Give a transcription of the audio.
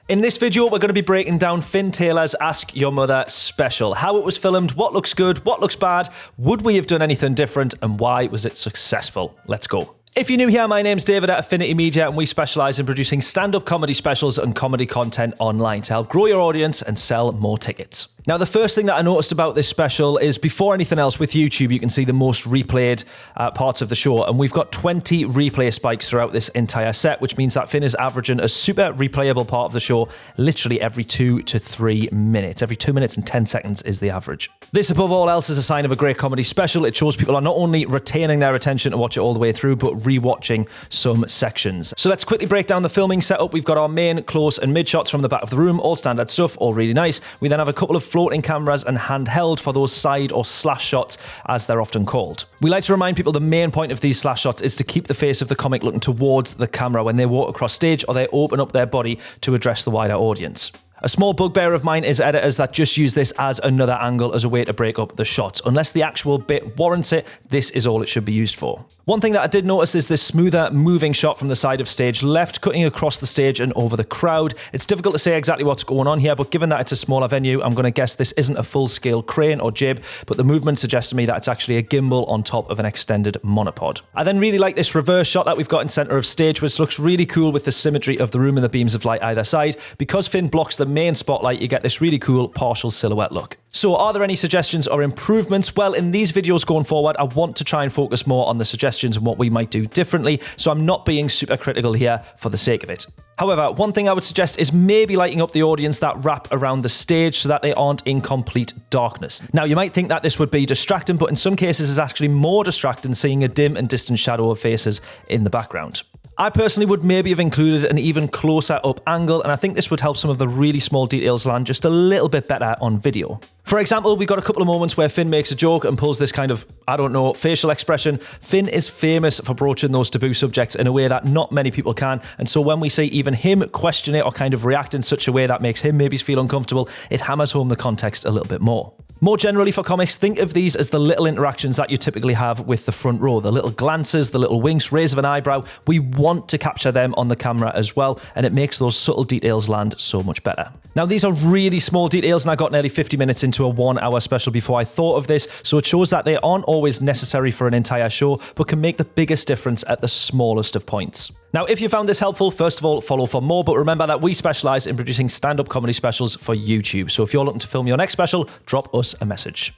In this video, we're going to be breaking down Finn Taylor's Ask Your Mother special. How it was filmed, what looks good, what looks bad, would we have done anything different, and why was it successful? Let's go. If you're new here, my name's David at Affinity Media, and we specialise in producing stand-up comedy specials and comedy content online to help grow your audience and sell more tickets. Now, the first thing that I noticed about this special is, before anything else, with YouTube, you can see the most replayed parts of the show, and we've got 20 replay spikes throughout this entire set, which means that Finn is averaging a super replayable part of the show literally every 2 to 3 minutes. Every 2 minutes and 10 seconds is the average. This, above all else, is a sign of a great comedy special. It shows people are not only retaining their attention to watch it all the way through, but rewatching some sections. So let's quickly break down the filming setup. We've got our main, close, and mid shots from the back of the room, all standard stuff, all really nice. We then have a couple of floating cameras and handheld for those side or slash shots, as they're often called. We like to remind people the main point of these slash shots is to keep the face of the comic looking towards the camera when they walk across stage or they open up their body to address the wider audience. A small bugbear of mine is editors that just use this as another angle as a way to break up the shots. Unless the actual bit warrants it, this is all it should be used for. One thing that I did notice is this smoother moving shot from the side of stage left, cutting across the stage and over the crowd. It's difficult to say exactly what's going on here, but given that it's a smaller venue, I'm going to guess this isn't a full-scale crane or jib, but the movement suggests to me that it's actually a gimbal on top of an extended monopod. I then really like this reverse shot that we've got in center of stage, which looks really cool with the symmetry of the room and the beams of light either side. Because Finn blocks the main spotlight, you get this really cool partial silhouette look. So are there any suggestions or improvements? Well, in these videos going forward, I want to try and focus more on the suggestions and what we might do differently, so I'm not being super critical here for the sake of it. However, one thing I would suggest is maybe lighting up the audience that wrap around the stage so that they aren't in complete darkness. Now, you might think that this would be distracting, but in some cases it's actually more distracting seeing a dim and distant shadow of faces in the background. I personally would maybe have included an even closer up angle, and I think this would help some of the really small details land just a little bit better on video. For example, we got a couple of moments where Finn makes a joke and pulls this kind of, I don't know, facial expression. Finn is famous for broaching those taboo subjects in a way that not many people can, and so when we see even him question it or kind of react in such a way that makes him maybe feel uncomfortable, it hammers home the context a little bit more. More generally for comics, think of these as the little interactions that you typically have with the front row. The little glances, the little winks, raise of an eyebrow. We want to capture them on the camera as well, and it makes those subtle details land so much better. Now, these are really small details, and I got nearly 50 minutes into a 1-hour special before I thought of this, so it shows that they aren't always necessary for an entire show, but can make the biggest difference at the smallest of points. Now, if you found this helpful, first of all, follow for more, but remember that we specialise in producing stand-up comedy specials for YouTube. So if you're looking to film your next special, drop us a message.